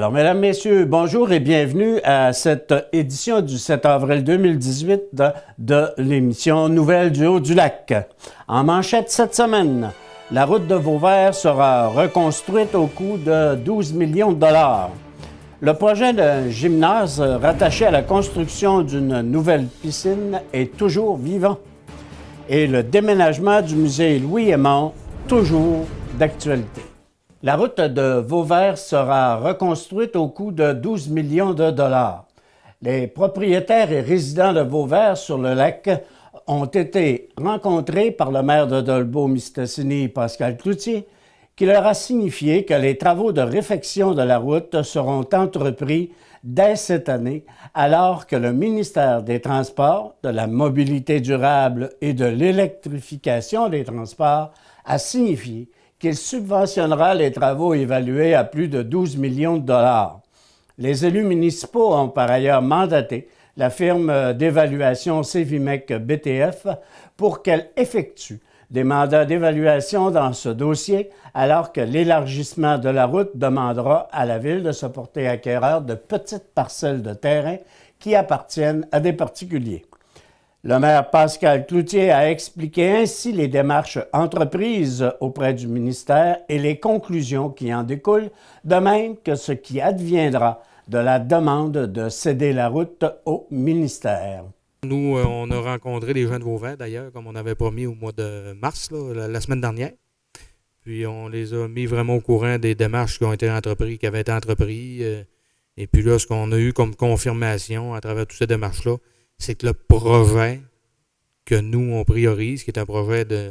Alors, mesdames, messieurs, bonjour et bienvenue à cette édition du 7 avril 2018 de l'émission Nouvelles du Haut-du-Lac. En manchette cette semaine, la route de Vauvert sera reconstruite au coût de 12 millions de dollars. Le projet d'un gymnase rattaché à la construction d'une nouvelle piscine est toujours vivant. Et le déménagement du musée Louis-Aymon, toujours d'actualité. La route de Vauvert sera reconstruite au coût de 12 millions de dollars. Les propriétaires et résidents de Vauvert sur le lac ont été rencontrés par le maire de Dolbeau-Mistassini, Pascal Cloutier, qui leur a signifié que les travaux de réfection de la route seront entrepris dès cette année, alors que le ministère des Transports, de la Mobilité durable et de l'électrification des transports a signifié qu'il subventionnera les travaux évalués à plus de 12 millions de dollars. Les élus municipaux ont par ailleurs mandaté la firme d'évaluation Cévimec BTF pour qu'elle effectue des mandats d'évaluation dans ce dossier, alors que l'élargissement de la route demandera à la Ville de se porter acquéreur de petites parcelles de terrain qui appartiennent à des particuliers. Le maire Pascal Cloutier a expliqué ainsi les démarches entreprises auprès du ministère et les conclusions qui en découlent, de même que ce qui adviendra de la demande de céder la route au ministère. Nous, on a rencontré les gens de Vauvert, d'ailleurs, comme on avait promis au mois de mars, là, la semaine dernière. Puis on les a mis vraiment au courant des démarches qui ont été entreprises, qui avaient été entreprises. Et puis là, ce qu'on a eu comme confirmation à travers toutes ces démarches-là, c'est que le projet que nous, on priorise, qui est un projet de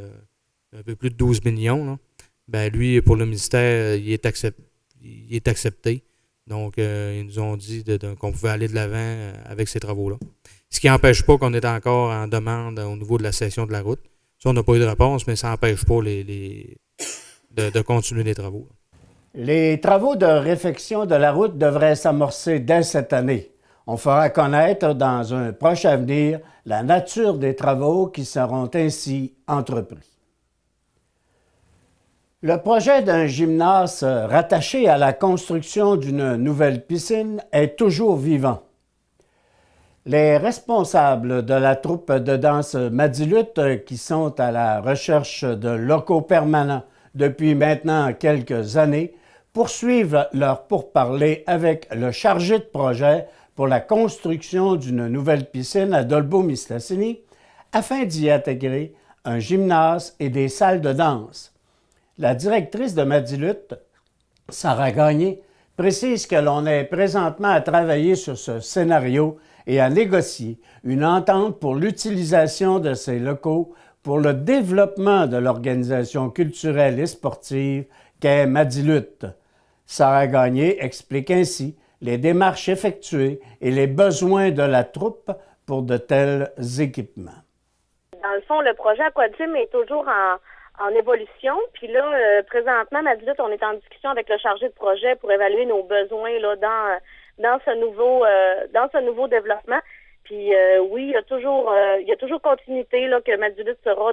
un peu plus de 12 millions, là, ben lui, pour le ministère, il est accepté. Donc, ils nous ont dit qu'on pouvait aller de l'avant avec ces travaux-là. Ce qui n'empêche pas qu'on est encore en demande au niveau de la cession de la route. Ça, on n'a pas eu de réponse, mais ça n'empêche pas de continuer les travaux. Les travaux de réfection de la route devraient s'amorcer dès cette année. On fera connaître dans un proche avenir la nature des travaux qui seront ainsi entrepris. Le projet d'un gymnase rattaché à la construction d'une nouvelle piscine est toujours vivant. Les responsables de la troupe de danse Madilutte, qui sont à la recherche de locaux permanents depuis maintenant quelques années, poursuivent leur pourparlers avec le chargé de projet pour la construction d'une nouvelle piscine à Dolbeau-Mistassini afin d'y intégrer un gymnase et des salles de danse. La directrice de Madilutte, Sarah Gagné, précise que l'on est présentement à travailler sur ce scénario et à négocier une entente pour l'utilisation de ces locaux pour le développement de l'organisation culturelle et sportive qu'est Madilutte. Sarah Gagné explique ainsi les démarches effectuées et les besoins de la troupe pour de tels équipements. Dans le fond, le projet Aquagym est toujours en évolution. Puis là, présentement, Madilutte, on est en discussion avec le chargé de projet pour évaluer nos besoins là, dans ce nouveau développement. Puis oui, il y a toujours continuité là, que Madilutte sera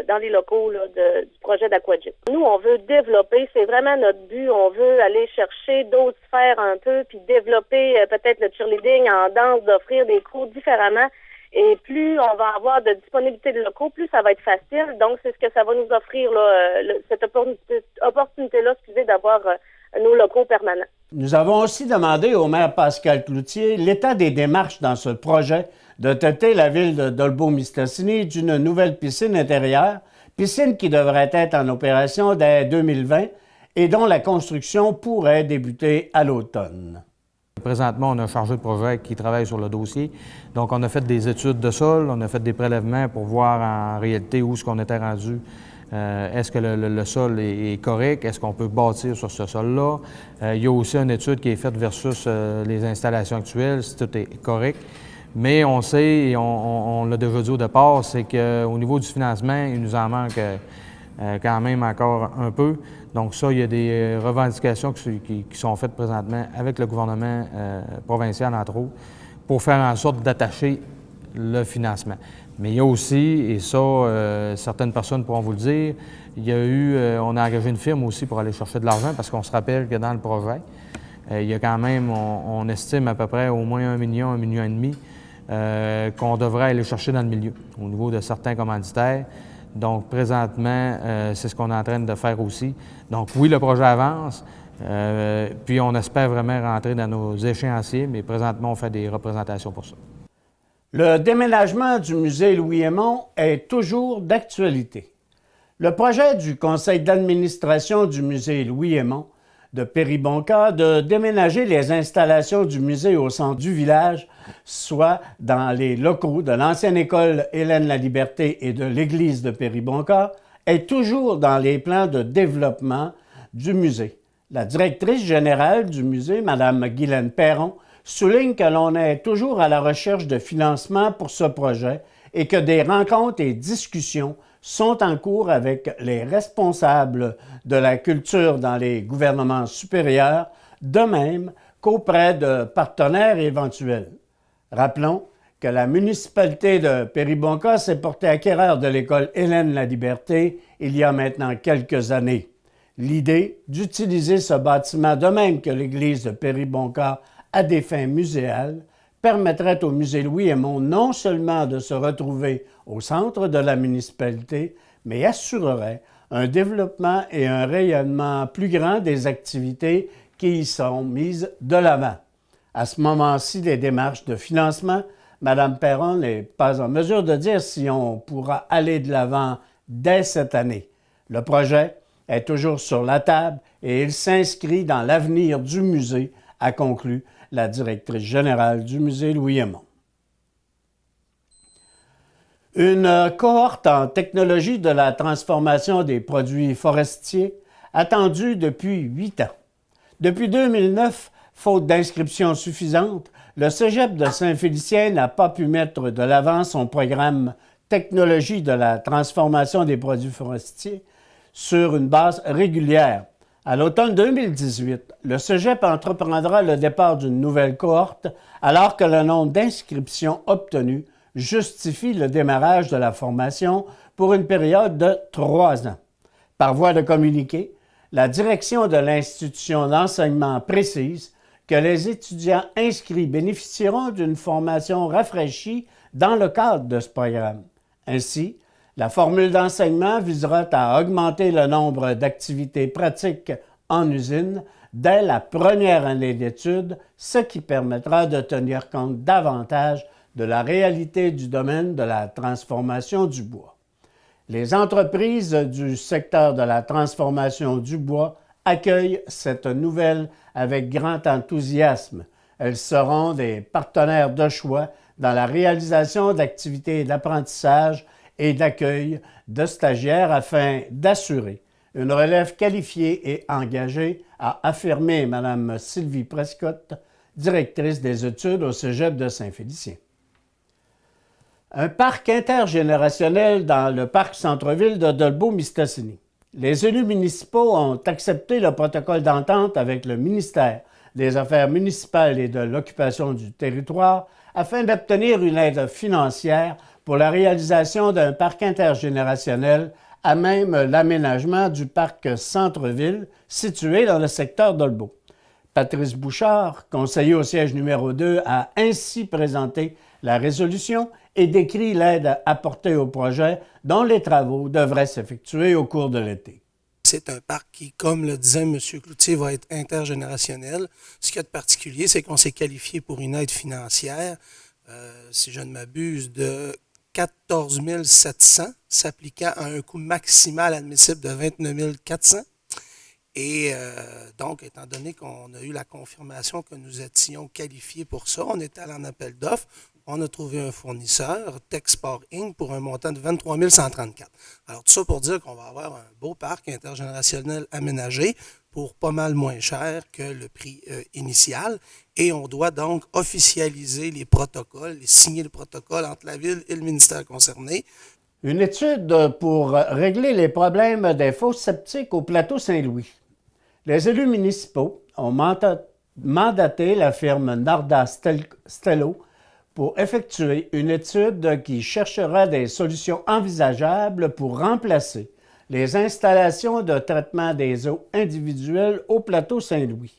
dans les locaux là, du projet d'Aquagym. Nous, on veut développer, c'est vraiment notre but. On veut aller chercher d'autres sphères un peu, puis développer peut-être le cheerleading en danse, d'offrir des cours différemment. Et plus on va avoir de disponibilité de locaux, plus ça va être facile. Donc, c'est ce que ça va nous offrir, là, cette opportunité-là, d'avoir nos locaux permanents. Nous avons aussi demandé au maire Pascal Cloutier l'état des démarches dans ce projet de doter la ville de Dolbeau-Mistassini d'une nouvelle piscine intérieure, piscine qui devrait être en opération dès 2020 et dont la construction pourrait débuter à l'automne. Présentement, on a un chargé de projet qui travaille sur le dossier. Donc, on a fait des études de sol, on a fait des prélèvements pour voir en réalité où est-ce qu'on était rendu. Est-ce que le sol est correct? Est-ce qu'on peut bâtir sur ce sol-là? Il y a aussi une étude qui est faite versus les installations actuelles, si tout est correct. Mais on sait, et on l'a déjà dit au départ, c'est qu'au niveau du financement, il nous en manque quand même encore un peu. Donc ça, il y a des revendications qui sont faites présentement avec le gouvernement provincial, entre autres, pour faire en sorte d'attacher le financement. Mais il y a aussi, et ça, certaines personnes pourront vous le dire, il y a eu, on a engagé une firme aussi pour aller chercher de l'argent parce qu'on se rappelle que dans le projet, il y a quand même, on estime à peu près au moins 1 million, 1,5 million qu'on devrait aller chercher dans le milieu au niveau de certains commanditaires. Donc, présentement, c'est ce qu'on est en train de faire aussi. Donc, oui, le projet avance, puis on espère vraiment rentrer dans nos échéanciers, mais présentement, on fait des représentations pour ça. Le déménagement du musée Louis-Aymon est toujours d'actualité. Le projet du conseil d'administration du musée Louis-Aymon de Péribonka de déménager les installations du musée au centre du village, soit dans les locaux de l'ancienne école Hélène Laliberté et de l'église de Péribonka, est toujours dans les plans de développement du musée. La directrice générale du musée, Mme Guylaine Perron, souligne que l'on est toujours à la recherche de financement pour ce projet et que des rencontres et discussions sont en cours avec les responsables de la culture dans les gouvernements supérieurs, de même qu'auprès de partenaires éventuels. Rappelons que la municipalité de Péribonka s'est portée acquéreur de l'école Hélène Laliberté il y a maintenant quelques années. L'idée d'utiliser ce bâtiment de même que l'église de Péribonka à des fins muséales permettrait au musée Louis-Aymon non seulement de se retrouver au centre de la municipalité, mais assurerait un développement et un rayonnement plus grand des activités qui y sont mises de l'avant. À ce moment-ci, les démarches de financement, Mme Perron n'est pas en mesure de dire si on pourra aller de l'avant dès cette année. Le projet est toujours sur la table et il s'inscrit dans l'avenir du musée, a conclu la directrice générale du musée Louis-Aymon. Une cohorte en technologie de la transformation des produits forestiers attendue depuis 8 ans. Depuis 2009, faute d'inscriptions suffisantes, le Cégep de Saint-Félicien n'a pas pu mettre de l'avant son programme Technologie de la transformation des produits forestiers sur une base régulière. À l'automne 2018, le Cégep entreprendra le départ d'une nouvelle cohorte alors que le nombre d'inscriptions obtenues justifie le démarrage de la formation pour une période de 3 ans. Par voie de communiqué, la direction de l'institution d'enseignement précise que les étudiants inscrits bénéficieront d'une formation rafraîchie dans le cadre de ce programme. Ainsi, la formule d'enseignement visera à augmenter le nombre d'activités pratiques en usine dès la première année d'études, ce qui permettra de tenir compte davantage de la réalité du domaine de la transformation du bois. Les entreprises du secteur de la transformation du bois accueillent cette nouvelle avec grand enthousiasme. Elles seront des partenaires de choix dans la réalisation d'activités d'apprentissage et d'accueil de stagiaires afin d'assurer une relève qualifiée et engagée, a affirmé Mme Sylvie Prescott, directrice des études au Cégep de Saint-Félicien. Un parc intergénérationnel dans le parc centre-ville de Dolbeau-Mistassini. Les élus municipaux ont accepté le protocole d'entente avec le ministère des Affaires municipales et de l'occupation du territoire afin d'obtenir une aide financière pour la réalisation d'un parc intergénérationnel à même l'aménagement du parc centre-ville situé dans le secteur d'Olbeau. Patrice Bouchard, conseiller au siège numéro 2, a ainsi présenté la résolution et décrit l'aide apportée au projet dont les travaux devraient s'effectuer au cours de l'été. C'est un parc qui, comme le disait M. Cloutier, va être intergénérationnel. Ce qu'il y a de particulier, c'est qu'on s'est qualifié pour une aide financière, si je ne m'abuse, de 14 700, s'appliquant à un coût maximal admissible de 29 400. Et donc, étant donné qu'on a eu la confirmation que nous étions qualifiés pour ça, on est allé en appel d'offres. On a trouvé un fournisseur, Techsport Inc., pour un montant de 23 134. Alors, tout ça pour dire qu'on va avoir un beau parc intergénérationnel aménagé pour pas mal moins cher que le prix initial. Et on doit donc officialiser les protocoles, signer le protocole entre la Ville et le ministère concerné. Une étude pour régler les problèmes des fosses septiques au plateau Saint-Louis. Les élus municipaux ont mandaté la firme Narda Stello pour effectuer une étude qui cherchera des solutions envisageables pour remplacer les installations de traitement des eaux individuelles au plateau Saint-Louis.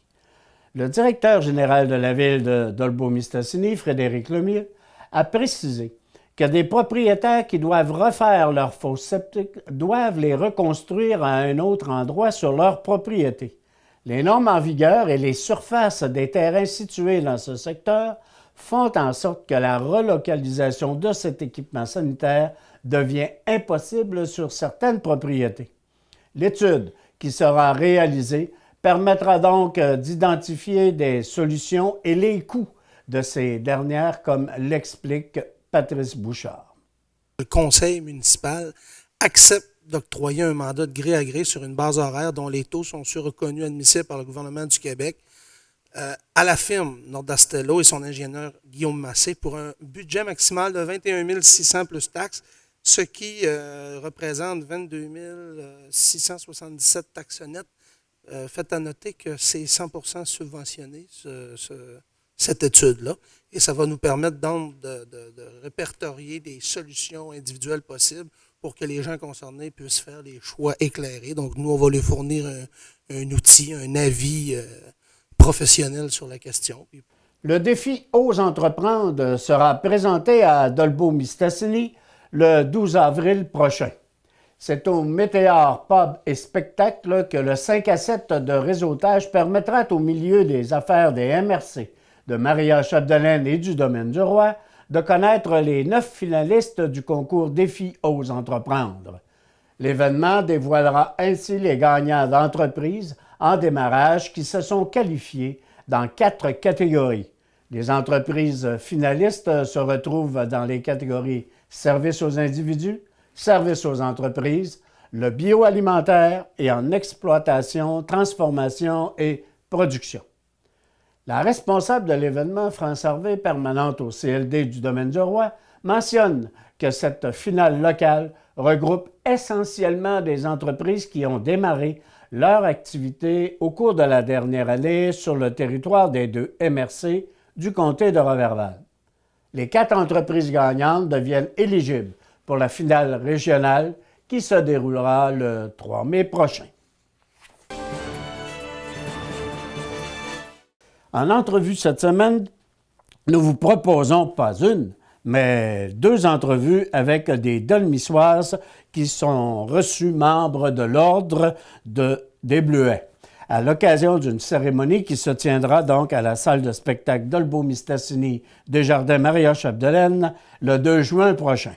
Le directeur général de la ville de Dolbeau-Mistassini, Frédéric Lemieux, a précisé que des propriétaires qui doivent refaire leurs fosses septiques doivent les reconstruire à un autre endroit sur leur propriété. Les normes en vigueur et les surfaces des terrains situés dans ce secteur font en sorte que la relocalisation de cet équipement sanitaire devient impossible sur certaines propriétés. L'étude qui sera réalisée permettra donc d'identifier des solutions et les coûts de ces dernières, comme l'explique Patrice Bouchard. Le conseil municipal accepte d'octroyer un mandat de gré à gré sur une base horaire dont les taux sont reconnus admissibles par le gouvernement du Québec à la firme Nordastello et son ingénieur Guillaume Massé pour un budget maximal de 21 600 plus taxes, ce qui représente 22 677 taxes nettes. Faites à noter que c'est 100% subventionné, cette étude-là, et ça va nous permettre donc de répertorier des solutions individuelles possibles pour que les gens concernés puissent faire des choix éclairés. Donc, nous, on va leur fournir un outil, un avis professionnel sur la question. Le défi Ose entreprendre sera présenté à Dolbeau-Mistassini le 12 avril prochain. C'est au Météor Pub et Spectacle que le 5 à 7 de réseautage permettra au milieu des affaires des MRC, de Maria-Chapdelaine et du Domaine du Roi, de connaître les 9 finalistes du concours Défi Ose entreprendre. L'événement dévoilera ainsi les gagnants d'entreprises en démarrage qui se sont qualifiés dans 4 catégories. Les entreprises finalistes se retrouvent dans les catégories services aux individus, services aux entreprises, le bioalimentaire et en exploitation, transformation et production. La responsable de l'événement, France Harvey, permanente au CLD du Domaine du Roi, mentionne que cette finale locale regroupe essentiellement des entreprises qui ont démarré leur activité au cours de la dernière année sur le territoire des 2 MRC du comté de Roberval. Les 4 entreprises gagnantes deviennent éligibles pour la finale régionale qui se déroulera le 3 mai prochain. En entrevue cette semaine, nous vous proposons pas une, mais 2 entrevues avec des Dolmissoises qui sont reçues membres de l'Ordre des Bleuets, à l'occasion d'une cérémonie qui se tiendra donc à la salle de spectacle Dolbeau-Mistassini Desjardins Maria-Chapdelaine le 2 juin prochain.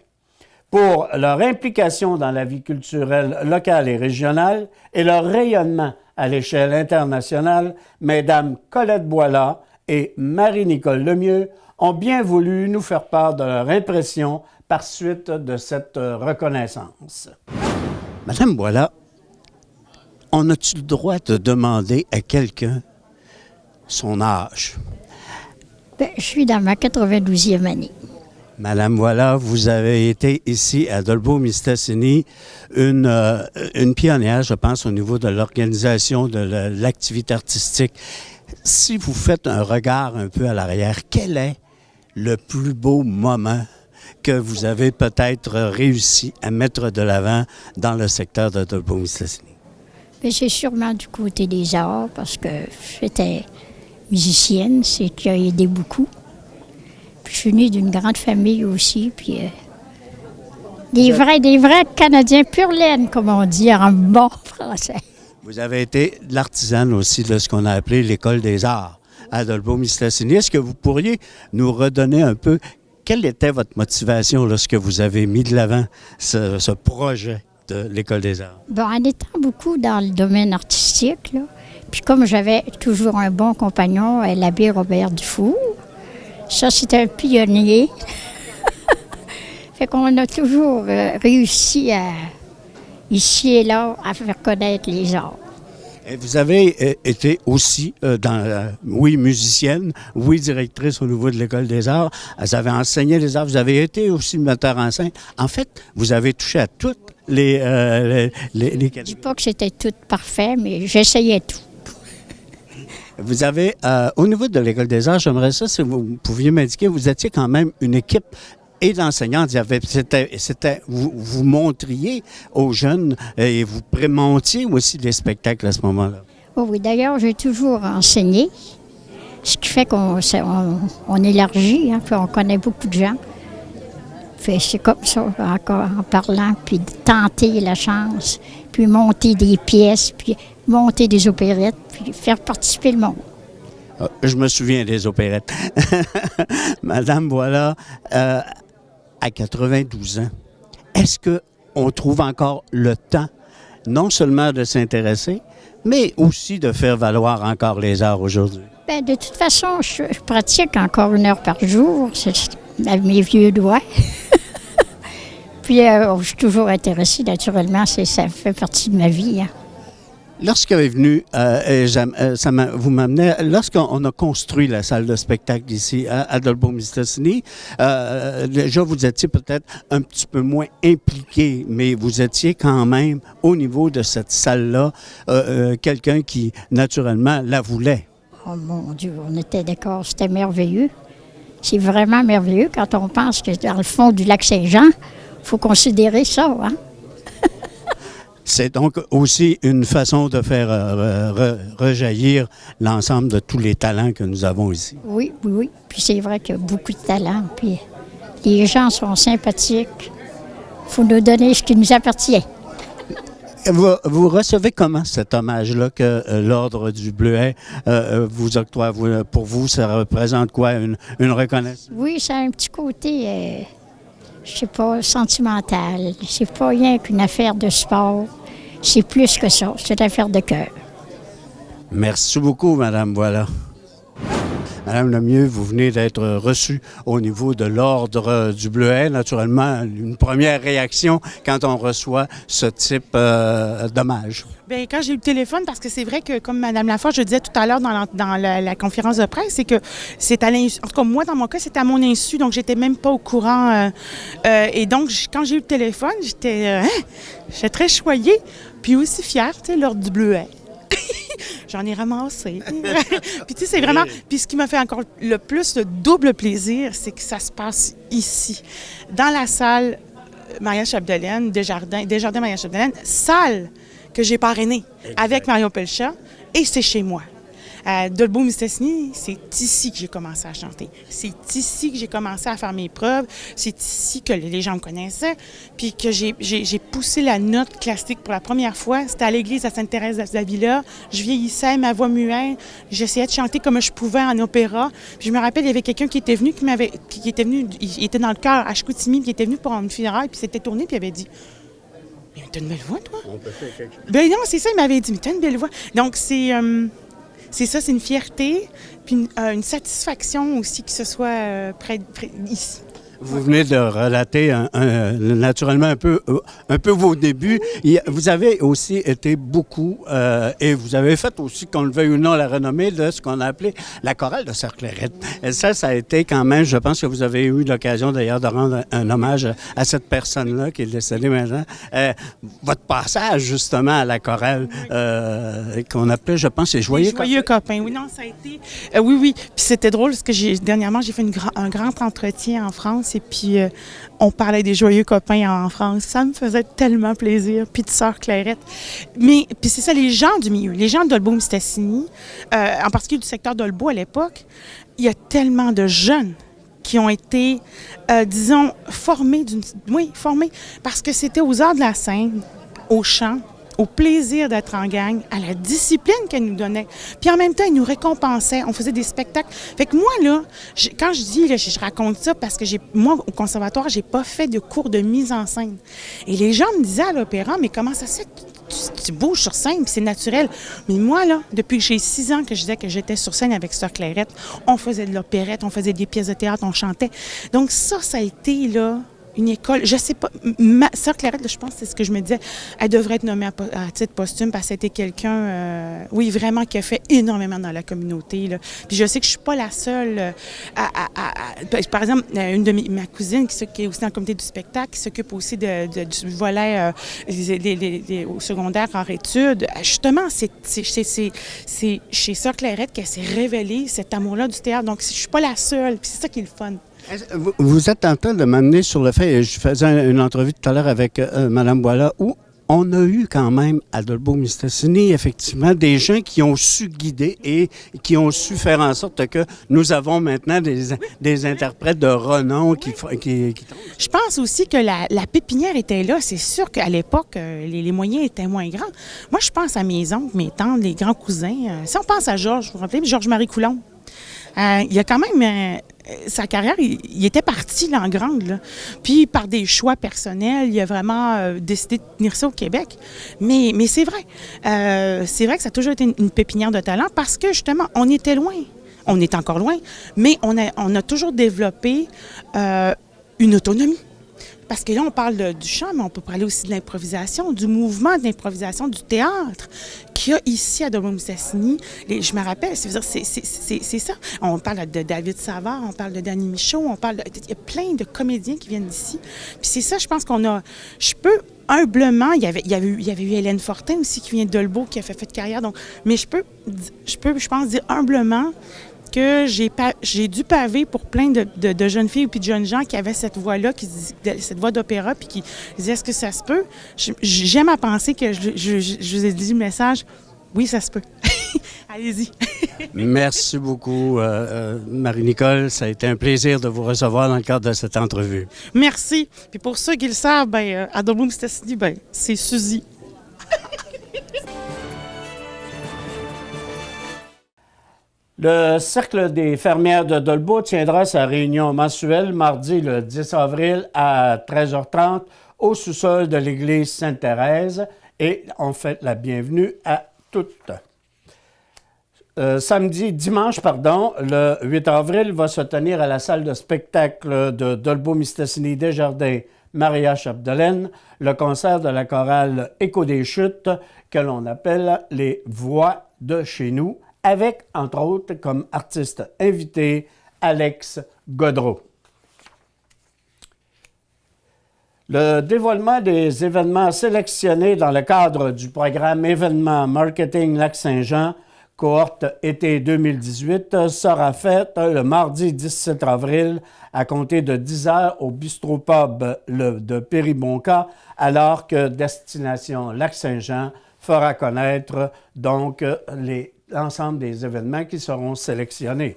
Pour leur implication dans la vie culturelle locale et régionale et leur rayonnement à l'échelle internationale, Mesdames Colette Boilat et Marie-Nicole Lemieux ont bien voulu nous faire part de leur impression par suite de cette reconnaissance. Madame Boilat, on a-t-il le droit de demander à quelqu'un son âge? Bien, je suis dans ma 92e année. Madame Boilat, vous avez été ici à Dolbeau-Mistassini une pionnière, je pense, au niveau de l'organisation de l'activité artistique. Si vous faites un regard un peu à l'arrière, quel est le plus beau moment que vous avez peut-être réussi à mettre de l'avant dans le secteur de Dolbeau-Mistassini? Mais c'est sûrement du côté des arts, parce que j'étais musicienne, c'est qui a aidé beaucoup. Puis je suis née d'une grande famille aussi, puis des vrais Canadiens pur laine, comme on dit en bon français. Vous avez été l'artisane aussi de ce qu'on a appelé l'École des arts à Dolbeau-Mistassini. Est-ce que vous pourriez nous redonner un peu quelle était votre motivation lorsque vous avez mis de l'avant ce projet de l'École des arts? Bon, en étant beaucoup dans le domaine artistique, là, puis comme j'avais toujours un bon compagnon, l'abbé Robert Dufour, ça c'était un pionnier. Fait qu'on a toujours réussi ici et là à faire connaître les arts. Et vous avez été aussi, oui, musicienne, oui, directrice au niveau de l'École des arts. Vous avez enseigné les arts, vous avez été aussi metteur en scène. En fait, vous avez touché à toutes les catégories. Je ne dis pas que c'était tout parfait, mais j'essayais tout. Vous avez, au niveau de l'École des arts, j'aimerais ça, si vous pouviez m'indiquer, vous étiez quand même une équipe et d'enseignants. Vous montriez aux jeunes et vous prémontiez aussi des spectacles à ce moment-là. Oh oui, d'ailleurs, j'ai toujours enseigné. Ce qui fait on élargit, hein, puis on connaît beaucoup de gens. Fait, c'est comme ça, encore en parlant, puis de tenter la chance, puis monter des pièces, puis monter des opérettes, puis faire participer le monde. Je me souviens des opérettes. Madame, voilà, à 92 ans, est-ce qu'on trouve encore le temps, non seulement de s'intéresser, mais aussi de faire valoir encore les arts aujourd'hui? Bien, de toute façon, je pratique encore 1 heure par jour, c'est avec mes vieux doigts. Puis, je suis toujours intéressée, naturellement, ça fait partie de ma vie. Hein. Lorsqu'on est venu, vous m'amenez, lorsqu'on a construit la salle de spectacle ici à Dolbeau-Mistassini, déjà vous étiez peut-être un petit peu moins impliqué, mais vous étiez quand même au niveau de cette salle-là quelqu'un qui naturellement la voulait. Oh mon Dieu, on était d'accord, c'était merveilleux. C'est vraiment merveilleux quand on pense que dans le fond du lac Saint-Jean, il faut considérer ça, hein? C'est donc aussi une façon de faire rejaillir l'ensemble de tous les talents que nous avons ici. Oui, oui, oui. Puis c'est vrai qu'il y a beaucoup de talent. Puis les gens sont sympathiques. Il faut nous donner ce qui nous appartient. Vous recevez comment cet hommage-là que l'Ordre du Bleuet vous octroie? Pour vous, ça représente quoi? Une reconnaissance? Oui, ça a un petit côté... je sais pas, sentimental. C'est pas rien qu'une affaire de sport. C'est plus que ça. C'est une affaire de cœur. Merci beaucoup, Madame Voilà. Madame Lemieux, vous venez d'être reçue au niveau de l'Ordre du Bleuet. Naturellement, une première réaction quand on reçoit ce type d'hommage. Bien, quand j'ai eu le téléphone, parce que c'est vrai que, comme Mme Laforge, je disais tout à l'heure dans la conférence de presse, c'est que c'est à l'insu. En tout cas, moi, dans mon cas, c'était à mon insu, donc j'étais même pas au courant. Et donc, quand j'ai eu le téléphone, j'étais très choyée, puis aussi fière, tu sais, l'Ordre du Bleuet. J'en ai ramassé. Puis tu sais, c'est vraiment... Puis ce qui m'a fait encore le plus, le double plaisir, c'est que ça se passe ici, dans la salle Maria-Chapdelaine, Desjardins Maria-Chapdelaine, salle que j'ai parrainée avec Marion Pelchat, et c'est chez moi. À Dolbeau-Mistassini, c'est ici que j'ai commencé à chanter. C'est ici que j'ai commencé à faire mes preuves. C'est ici que les gens me connaissaient. Puis que j'ai poussé la note classique pour la première fois. C'était à l'église à Sainte-Thérèse d'Avila. Je vieillissais, ma voix muette. J'essayais de chanter comme je pouvais en opéra. Puis je me rappelle, il y avait quelqu'un qui était venu, il était dans le chœur à Chicoutimi, qui était venu pour une funéraille, puis s'était tourné, puis il avait dit... « Mais t'as une belle voix, toi? » On peut faire quelque chose. Ben non, c'est ça, il m'avait dit. « Mais t'as une belle voix. » Donc, c'est ça, c'est une fierté, puis une satisfaction aussi que ce soit près ici. Vous venez de relater naturellement un peu vos débuts. Vous avez aussi été beaucoup, et vous avez fait aussi, qu'on le veuille ou non, la renommée de ce qu'on a appelé la chorale de Sœur Clairette. Et ça a été quand même, je pense que vous avez eu l'occasion d'ailleurs de rendre un hommage à cette personne-là qui est décédée maintenant. Votre passage justement à la chorale qu'on appelait, je pense, c'est Joyeux Copains. Joyeux Copains, oui, non, ça a été... oui. Puis c'était drôle parce que dernièrement, j'ai fait un grand entretien en France. Et puis, on parlait des Joyeux Copains en France. Ça me faisait tellement plaisir. Puis de Sœur Clairette. Mais, puis c'est ça, les gens du milieu, les gens de Dolbeau-Mistassini, en particulier du secteur d'Olbeau à l'époque, il y a tellement de jeunes qui ont été, disons, formés, parce que c'était aux arts de la scène, au chant, au plaisir d'être en gang, à la discipline qu'elle nous donnait. Puis en même temps, elle nous récompensait. On faisait des spectacles. Fait que moi, là, quand je dis, là, je raconte ça parce que moi, au conservatoire, j'ai pas fait de cours de mise en scène. Et les gens me disaient à l'opéra, mais comment ça se fait que tu bouges sur scène, puis c'est naturel. Mais moi, là, depuis que j'ai 6 ans que je disais que j'étais sur scène avec Sœur Clairette, on faisait de l'opérette, on faisait des pièces de théâtre, on chantait. Donc ça a été, là, une école, je sais pas, Sœur Clairette, je pense, c'est ce que je me disais, elle devrait être nommée à titre posthume parce que c'était quelqu'un, oui, vraiment, qui a fait énormément dans la communauté, là. Puis je sais que je suis pas la seule par exemple, une de ma cousine qui est aussi dans le comité du spectacle, qui s'occupe aussi du volet au secondaire en études. Justement, c'est chez Sœur Clairette qu'elle s'est révélée cet amour-là du théâtre. Donc, je suis pas la seule, puis c'est ça qui est le fun. Vous êtes en train de m'amener sur le fait, je faisais une entrevue tout à l'heure avec Mme Boila, où on a eu quand même à Dolbeau-Mistassini, effectivement, des gens qui ont su guider et qui ont su faire en sorte que nous avons maintenant des interprètes de renom qui Je pense aussi que la pépinière était là. C'est sûr qu'à l'époque, les moyens étaient moins grands. Moi, je pense à mes oncles, mes tantes, les grands cousins. Si on pense à Georges, vous vous rappelez, Georges-Marie Coulombe, il a quand même... sa carrière, il était parti là, en grande. Là. Puis, par des choix personnels, il a vraiment décidé de tenir ça au Québec. Mais c'est vrai. C'est vrai que ça a toujours été une pépinière de talent parce que, justement, on était loin. On est encore loin, mais on a toujours développé une autonomie. Parce que là, on parle du chant, mais on peut parler aussi de l'improvisation, du mouvement de l'improvisation, du théâtre qu'il y a ici à Dolbeau-Mistassini. Je me rappelle, c'est ça. On parle de David Savard, on parle de Danny Michaud, il y a plein de comédiens qui viennent d'ici. Puis c'est ça, je pense qu'on a... Je peux humblement, il y avait eu Hélène Fortin aussi qui vient de Dolbeau, qui a fait carrière. Donc, mais je pense, dire humblement que j'ai dû paver pour plein de jeunes filles et de jeunes gens qui avaient cette voix-là, cette voix d'opéra, puis qui disaient « Est-ce que ça se peut? » J'aime à penser que je vous ai dit le message « Oui, ça se peut. » Allez-y. Merci beaucoup, Marie-Nicole. Ça a été un plaisir de vous recevoir dans le cadre de cette entrevue. Merci. Puis pour ceux qui le savent, à Dolbeau-Mistassini, c'est Suzy. Le Cercle des fermières de Dolbeau tiendra sa réunion mensuelle mardi le 10 avril à 13h30 au sous-sol de l'église Sainte-Thérèse et on fait la bienvenue à toutes. Dimanche, le 8 avril, va se tenir à la salle de spectacle de Dolbeau-Mistassini Desjardins Maria Chapdelaine le concert de la chorale Écho des Chutes que l'on appelle les Voix de chez nous, avec, entre autres, comme artiste invité, Alex Godreau. Le dévoilement des événements sélectionnés dans le cadre du programme Événements Marketing Lac-Saint-Jean, cohorte été 2018, sera fait le mardi 17 avril à compter de 10h au Bistro Pub de Péribonka, alors que Destination Lac-Saint-Jean fera connaître donc l'ensemble des événements qui seront sélectionnés.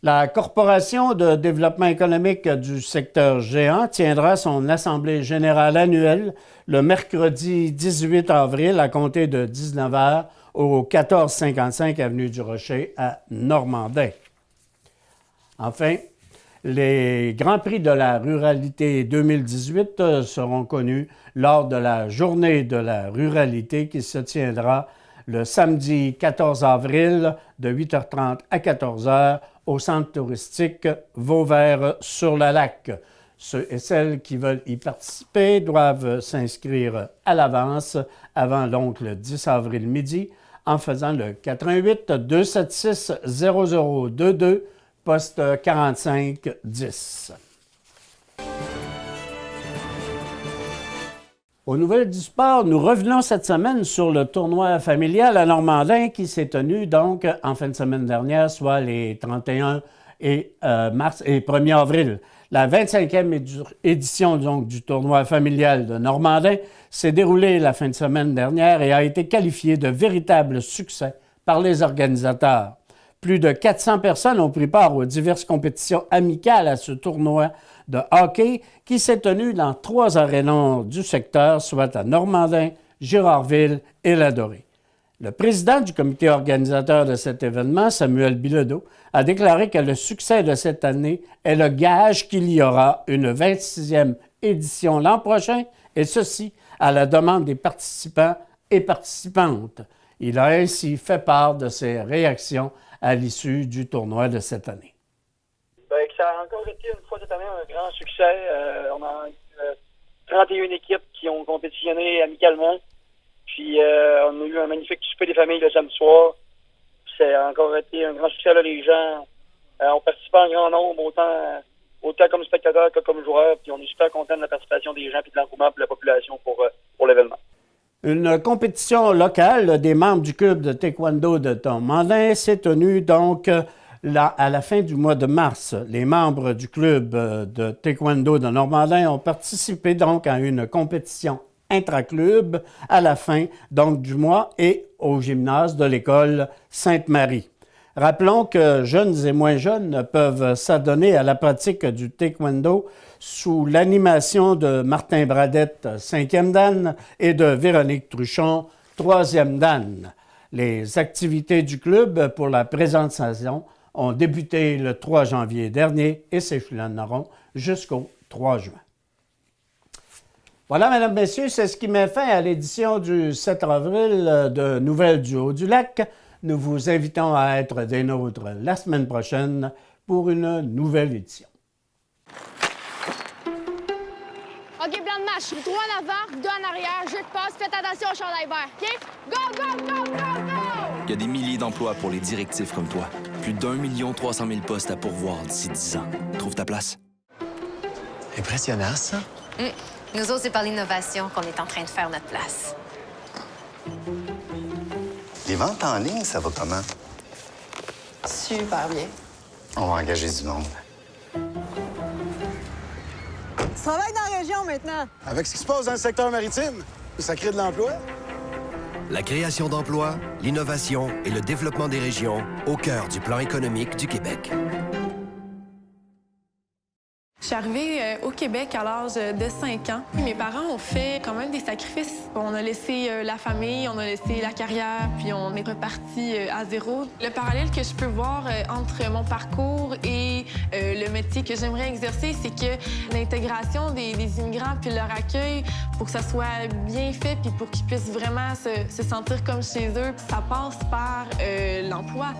La Corporation de développement économique du secteur géant tiendra son assemblée générale annuelle le mercredi 18 avril à compter de 19h au 1455 avenue du Rocher à Normandin. Enfin, les Grands Prix de la ruralité 2018 seront connus lors de la Journée de la ruralité qui se tiendra le samedi 14 avril de 8h30 à 14h au centre touristique Vauvert-sur-le-Lac. Ceux et celles qui veulent y participer doivent s'inscrire à l'avance avant donc le 10 avril midi en faisant le 88 276 0022 poste 4510. Aux nouvelles du sport, nous revenons cette semaine sur le tournoi familial à Normandin qui s'est tenu donc en fin de semaine dernière, soit les 31 mars et 1er avril. La 25e édition donc, du tournoi familial de Normandin s'est déroulée la fin de semaine dernière et a été qualifiée de véritable succès par les organisateurs. Plus de 400 personnes ont pris part aux diverses compétitions amicales à ce tournoi de hockey qui s'est tenu dans 3 arénas du secteur, soit à Normandin, Girardville et Ladoré. Le président du comité organisateur de cet événement, Samuel Bilodeau, a déclaré que le succès de cette année est le gage qu'il y aura une 26e édition l'an prochain, et ceci à la demande des participants et participantes. Il a ainsi fait part de ses réactions à l'issue du tournoi de cette année. Bien, ça a encore été une fois cette année un grand succès. On a eu 31 équipes qui ont compétitionné amicalement. Puis on a eu un magnifique souper des familles le samedi soir. Ça a encore été un grand succès. Là, les gens ont participé en grand nombre, autant comme spectateurs que comme joueurs. Puis on est super contents de la participation des gens et de l'engouement de la population pour l'événement. Une compétition locale des membres du club de taekwondo de Normandin s'est tenue donc à la fin du mois de mars. Les membres du club de taekwondo de Normandin ont participé donc à une compétition intra-club à la fin donc du mois et au gymnase de l'école Sainte-Marie. Rappelons que jeunes et moins jeunes peuvent s'adonner à la pratique du taekwondo sous l'animation de Martin Bradette, 5e dan, et de Véronique Truchon, 3e dan. Les activités du club pour la présente saison ont débuté le 3 janvier dernier et s'échelonneront jusqu'au 3 juin. Voilà, mesdames, messieurs, c'est ce qui met fin à l'édition du 7 avril de Nouvelles du Haut-du-Lac. Nous vous invitons à être des nôtres la semaine prochaine pour une nouvelle édition. OK, plan de match. 3 en avant, 2 en arrière, jeu de passe, faites attention au chandail vert. OK? Go, go, go, go, go! Il y a des milliers d'emplois pour les directifs comme toi. Plus d'1 300 000 postes à pourvoir d'ici 10 ans. Trouve ta place. Impressionnant, ça. Nous autres, c'est par l'innovation qu'on est en train de faire notre place. Les ventes en ligne, ça va comment? Super bien. On va engager du monde. Tu travailles dans la région maintenant. Avec ce qui se passe dans le secteur maritime, ça crée de l'emploi. La création d'emplois, l'innovation et le développement des régions au cœur du plan économique du Québec. Je suis arrivée au Québec à l'âge de 5 ans. Mes parents ont fait quand même des sacrifices. On a laissé la famille, on a laissé la carrière, puis on est reparti à zéro. Le parallèle que je peux voir entre mon parcours et le métier que j'aimerais exercer, c'est que l'intégration des immigrants puis leur accueil, pour que ça soit bien fait puis pour qu'ils puissent vraiment se sentir comme chez eux, ça passe par l'emploi.